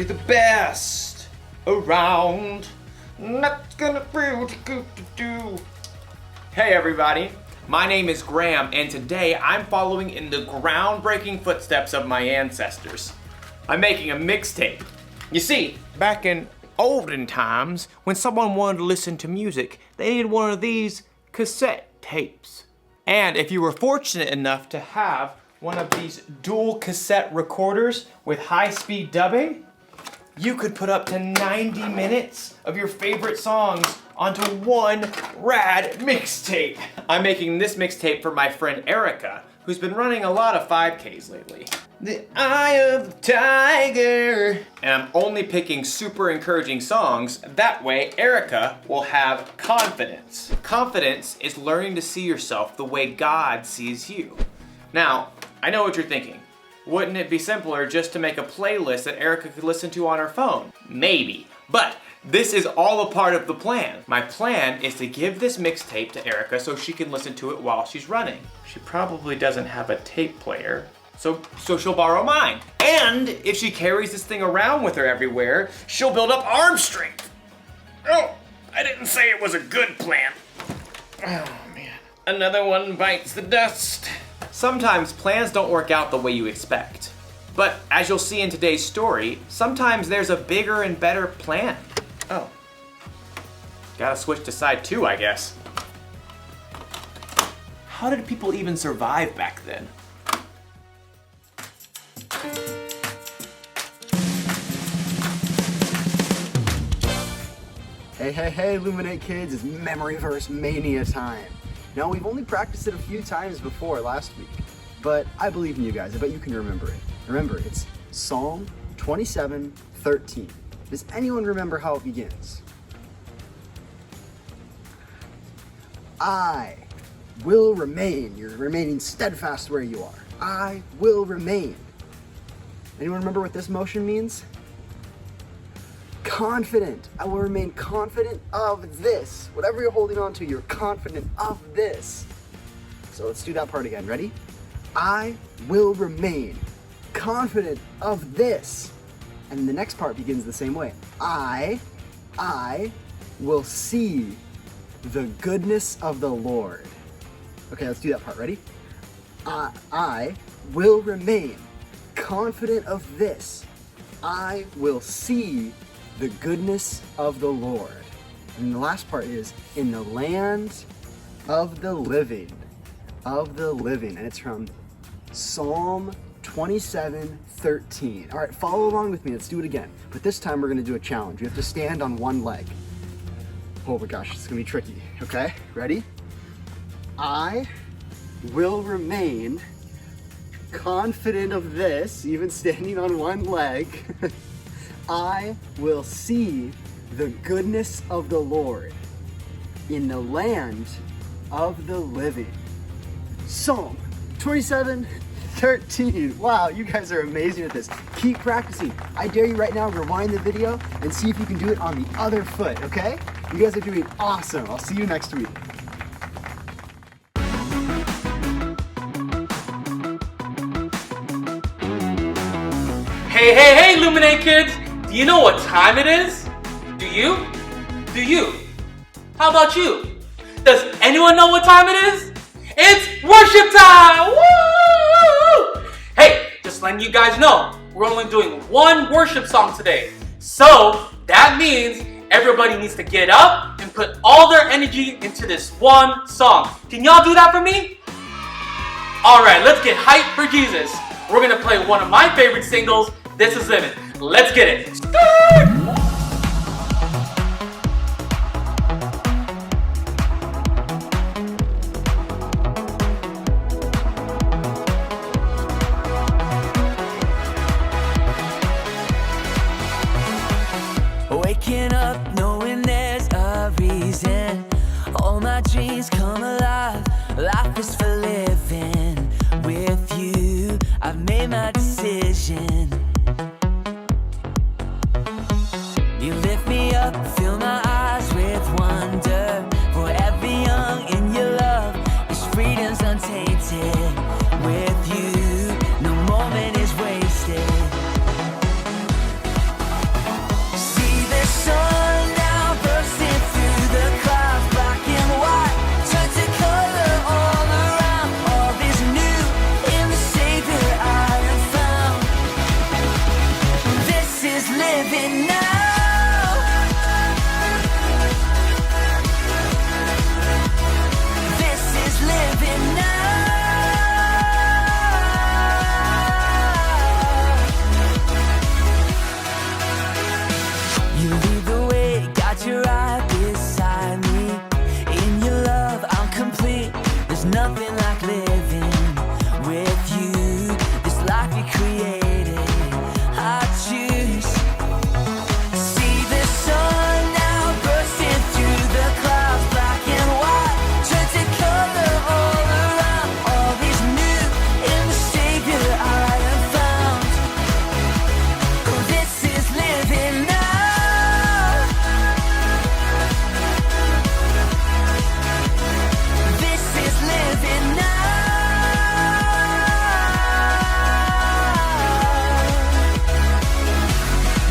you're the best around. Not gonna feel too good. Hey everybody, my name is Graham, and today I'm following in the groundbreaking footsteps of my ancestors. I'm making a mixtape. You see, back in olden times, when someone wanted to listen to music, they needed one of these cassette tapes. And if you were fortunate enough to have one of these dual cassette recorders with high-speed dubbing, you could put up to 90 minutes of your favorite songs onto one rad mixtape. I'm making this mixtape for my friend Erica, who's been running a lot of 5Ks lately. The Eye of the Tiger. And I'm only picking super encouraging songs. That way, Erica will have confidence. Confidence is learning to see yourself the way God sees you. Now, I know what you're thinking. Wouldn't it be simpler just to make a playlist that Erica could listen to on her phone? Maybe, but this is all a part of the plan. My plan is to give this mixtape to Erica so she can listen to it while she's running. She probably doesn't have a tape player, so she'll borrow mine. And if she carries this thing around with her everywhere, she'll build up arm strength. Oh, I didn't say it was a good plan. Oh man. Another one bites the dust. Sometimes plans don't work out the way you expect. But as you'll see in today's story, sometimes there's a bigger and better plan. Oh. Gotta switch to side 2, I guess. How did people even survive back then? Hey, Luminate kids, it's Memory Verse Mania time. Now, we've only practiced it a few times before last week, but I believe in you guys. I bet you can remember it. Remember, it's Psalm 27:13. Does anyone remember how it begins? I will remain. You're remaining steadfast where you are. I will remain. Anyone remember what this motion means? Confident. I will remain confident of this. Whatever you're holding on to, you're confident of this. So let's do that part again. Ready? I will remain confident of this. And the next part begins the same way. I will see the goodness of the Lord. Okay, let's do that part. Ready? I will remain confident of this. I will see the goodness of the Lord. And the last part is in the land of the living. And it's from Psalm 27:13. All right, follow along with me. Let's do it again. But this time we're gonna do a challenge. You have to stand on one leg. Oh my gosh, it's gonna be tricky. Okay, ready? I will remain confident of this, even standing on one leg. I will see the goodness of the Lord in the land of the living. Psalm 27:13. Wow, you guys are amazing at this. Keep practicing. I dare you right now, rewind the video and see if you can do it on the other foot, okay? You guys are doing awesome. I'll see you next week. Hey, Luminate kids! Do you know what time it is? Do you? How about you? Does anyone know what time it is? It's worship time! Woo! Hey, just letting you guys know, we're only doing one worship song today. So, that means everybody needs to get up and put all their energy into this one song. Can y'all do that for me? Alright, let's get hyped for Jesus. We're gonna play one of my favorite singles, This Is Living. Let's get it. Waking up knowing there's a reason. All my dreams come alive. Life is for living. With you, I've made my decision. You lift me up, fill my eyes with wonder. Forever young in your love, this freedom's untainted. With you, no moment is wasted. You lead the way, got your eye beside me. In your love, I'm complete. There's nothing like living with you. This life you created, I choose. See the sun now bursting through the clouds, black and white, turn to color all around. All is new in the Savior I have found. Oh, this is living now. This is living now.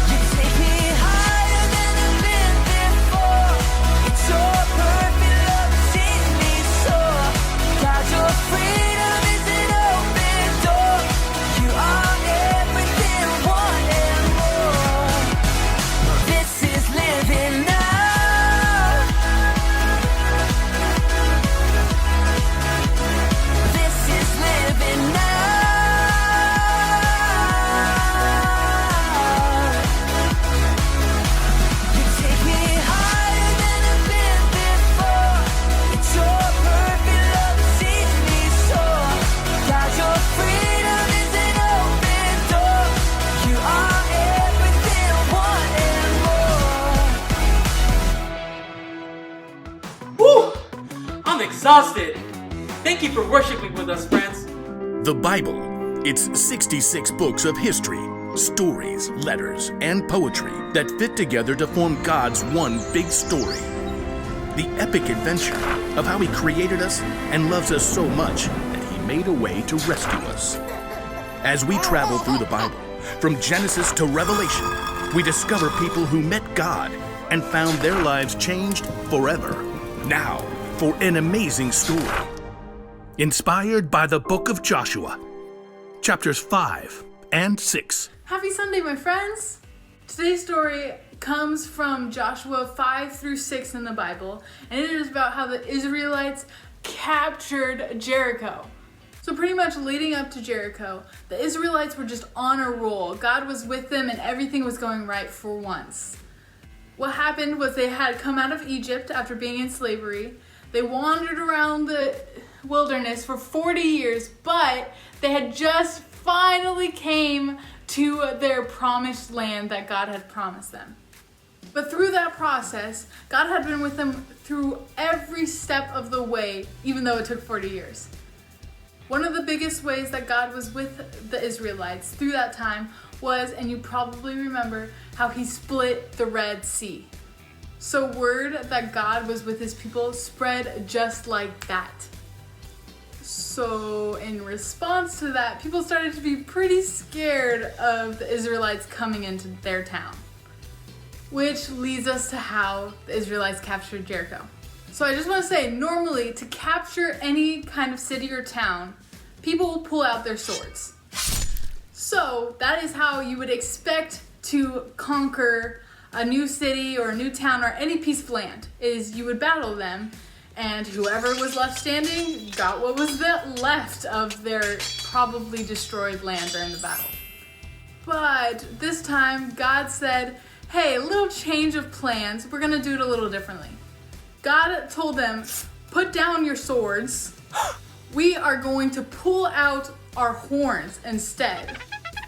You take me higher than I've been before. It's your perfect love that sees me soar. God, your freedom is an open door. You are everything, one and more. This is living now. This is living now. You take me higher than I've been before. It's your perfect love that sees me soar. God, your freedom is an open door. You are everything, one and more. Woo! I'm exhausted. Thank you for worshiping with us, friends. The Bible. It's 66 books of history, stories, letters, and poetry that fit together to form God's one big story. The epic adventure of how He created us and loves us so much that He made a way to rescue us. As we travel through the Bible, from Genesis to Revelation, we discover people who met God and found their lives changed forever. Now, for an amazing story. Inspired by the book of Joshua, chapters 5 and 6. Happy Sunday, my friends! Today's story comes from Joshua 5 through 6 in the Bible, and it is about how the Israelites captured Jericho. So pretty much leading up to Jericho, the Israelites were just on a roll. God was with them and everything was going right for once. What happened was they had come out of Egypt after being in slavery. They wandered around the wilderness for 40 years, but they had just finally came to their promised land that God had promised them. But through that process, God had been with them through every step of the way, even though it took 40 years. One of the biggest ways that God was with the Israelites through that time was, and you probably remember, how He split the Red Sea. So word that God was with His people spread just like that. So in response to that, people started to be pretty scared of the Israelites coming into their town. Which leads us to how the Israelites captured Jericho. So I just want to say, normally to capture any kind of city or town, people will pull out their swords. So that is how you would expect to conquer a new city or a new town or any piece of land, is you would battle them, and whoever was left standing got what was left of their probably destroyed land during the battle. But this time, God said, hey, a little change of plans, we're gonna do it a little differently. God told them, put down your swords, we are going to pull out our horns instead.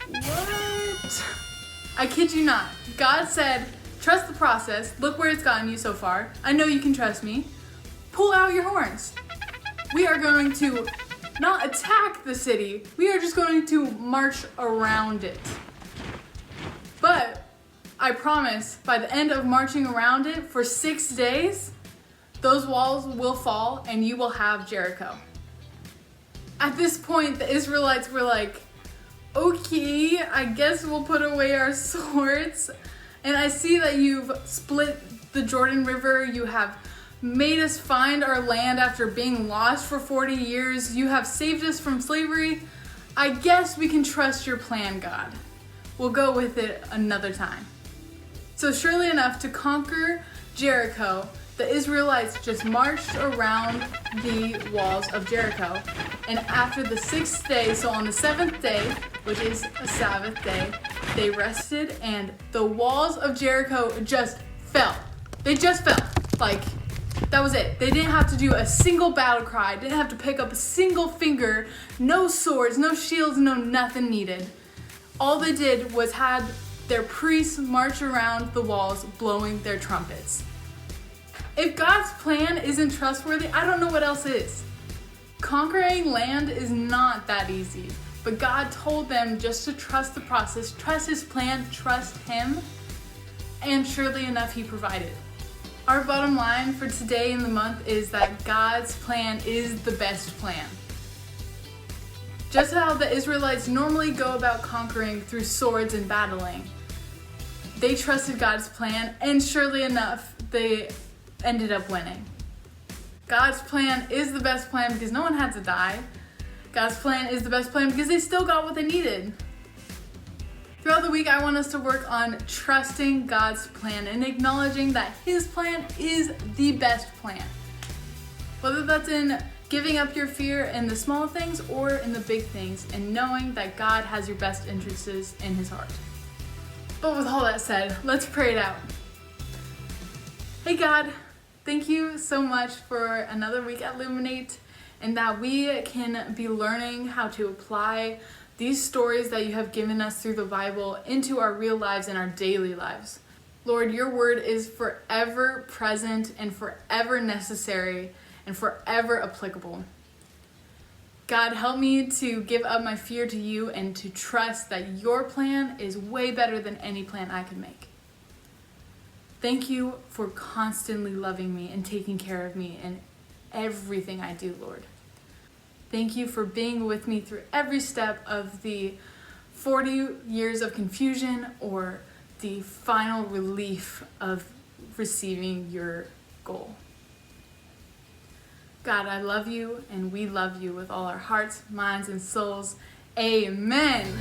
What? I kid you not. God said, trust the process, look where it's gotten you so far, I know you can trust me. Pull out your horns. We are going to not attack the city, we are just going to march around it. But I promise, by the end of marching around it for 6 days, those walls will fall and you will have Jericho. At this point, the Israelites were like, okay, I guess we'll put away our swords. And I see that you've split the Jordan River, you have made us find our land after being lost for 40 years, you have saved us from slavery. I guess we can trust your plan, God. We'll go with it another time. So surely enough, to conquer Jericho, the Israelites just marched around the walls of Jericho. And after the 6th day, so on the 7th day, which is a Sabbath day, They rested, and the walls of Jericho just fell. They just fell. Like, that was it. They didn't have to do a single battle cry. Didn't have to pick up a single finger. No swords, no shields, no nothing needed. All they did was had their priests march around the walls blowing their trumpets. If God's plan isn't trustworthy, I don't know what else is. Conquering land is not that easy, but God told them just to trust the process, trust His plan, trust Him, and surely enough, He provided. Our bottom line for today in the month is that God's plan is the best plan. Just how the Israelites normally go about conquering through swords and battling, they trusted God's plan, and surely enough, they ended up winning. God's plan is the best plan because no one had to die. God's plan is the best plan because they still got what they needed. Throughout the week, I want us to work on trusting God's plan and acknowledging that His plan is the best plan. Whether that's in giving up your fear in the small things or in the big things, and knowing that God has your best interests in His heart. But with all that said, let's pray it out. Hey God, thank you so much for another week at Luminate, and that we can be learning how to apply these stories that you have given us through the Bible into our real lives and our daily lives. Lord, your word is forever present and forever necessary and forever applicable. God, help me to give up my fear to you and to trust that your plan is way better than any plan I could make. Thank you for constantly loving me and taking care of me in everything I do, Lord. Thank you for being with me through every step of the 40 years of confusion or the final relief of receiving your goal. God, I love you, and we love you with all our hearts, minds, and souls. Amen.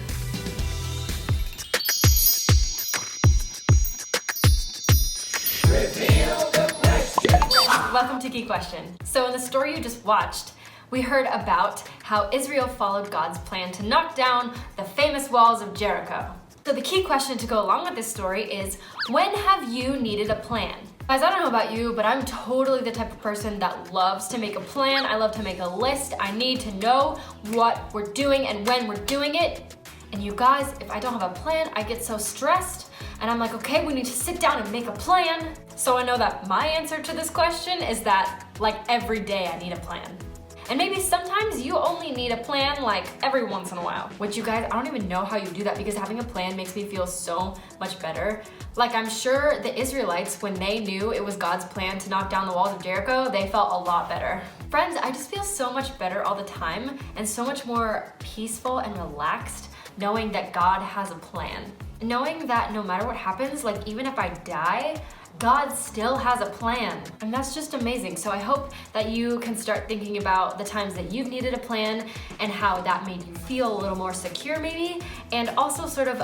Welcome to Key Question. So in the story you just watched, we heard about how Israel followed God's plan to knock down the famous walls of Jericho. So the key question to go along with this story is, when have you needed a plan? Guys, I don't know about you, but I'm totally the type of person that loves to make a plan. I love to make a list. I need to know what we're doing and when we're doing it. And you guys, if I don't have a plan, I get so stressed. And I'm like, okay, we need to sit down and make a plan. So I know that my answer to this question is that, like, every day I need a plan. And maybe sometimes you only need a plan like every once in a while. Which, you guys, I don't even know how you do that, because having a plan makes me feel so much better. Like, I'm sure the Israelites, when they knew it was God's plan to knock down the walls of Jericho, they felt a lot better. Friends, I just feel so much better all the time and so much more peaceful and relaxed knowing that God has a plan. Knowing that no matter what happens, like even if I die, God still has a plan, and that's just amazing. So I hope that you can start thinking about the times that you've needed a plan and how that made you feel a little more secure maybe, and also sort of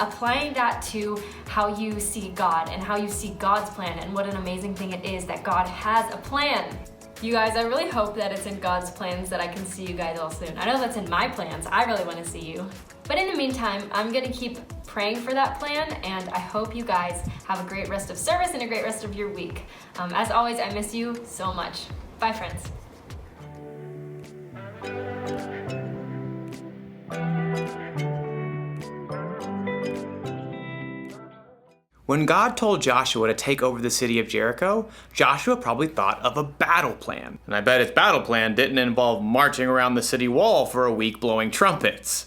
applying that to how you see God and how you see God's plan and what an amazing thing it is that God has a plan. You guys, I really hope that it's in God's plans that I can see you guys all soon. I know that's in my plans. I really want to see you. But in the meantime, I'm gonna keep praying for that plan, and I hope you guys have a great rest of service and a great rest of your week. As always, I miss you so much. Bye, friends. When God told Joshua to take over the city of Jericho, Joshua probably thought of a battle plan. And I bet his battle plan didn't involve marching around the city wall for a week blowing trumpets.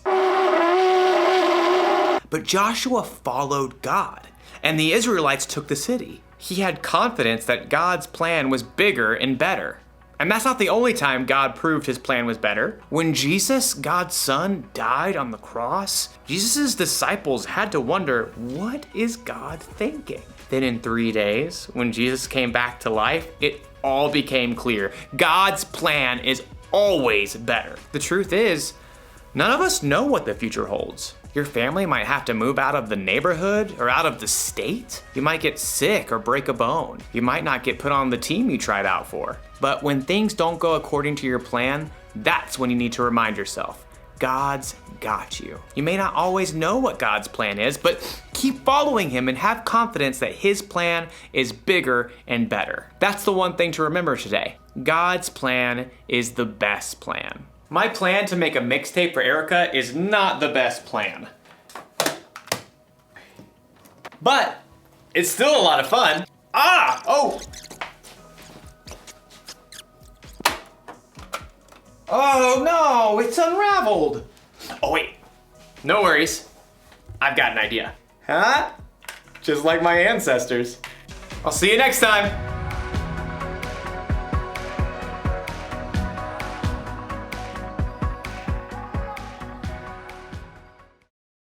But Joshua followed God, and the Israelites took the city. He had confidence that God's plan was bigger and better. And that's not the only time God proved his plan was better. When Jesus, God's son, died on the cross, Jesus' disciples had to wonder, what is God thinking? Then in 3 days, when Jesus came back to life, it all became clear. God's plan is always better. The truth is, none of us know what the future holds. Your family might have to move out of the neighborhood or out of the state. You might get sick or break a bone. You might not get put on the team you tried out for. But when things don't go according to your plan, that's when you need to remind yourself, God's got you. You may not always know what God's plan is, but keep following him and have confidence that his plan is bigger and better. That's the one thing to remember today. God's plan is the best plan. My plan to make a mixtape for Erica is not the best plan. But it's still a lot of fun. Oh! Oh no, it's unraveled. Oh wait, no worries. I've got an idea. Huh? Just like my ancestors. I'll see you next time.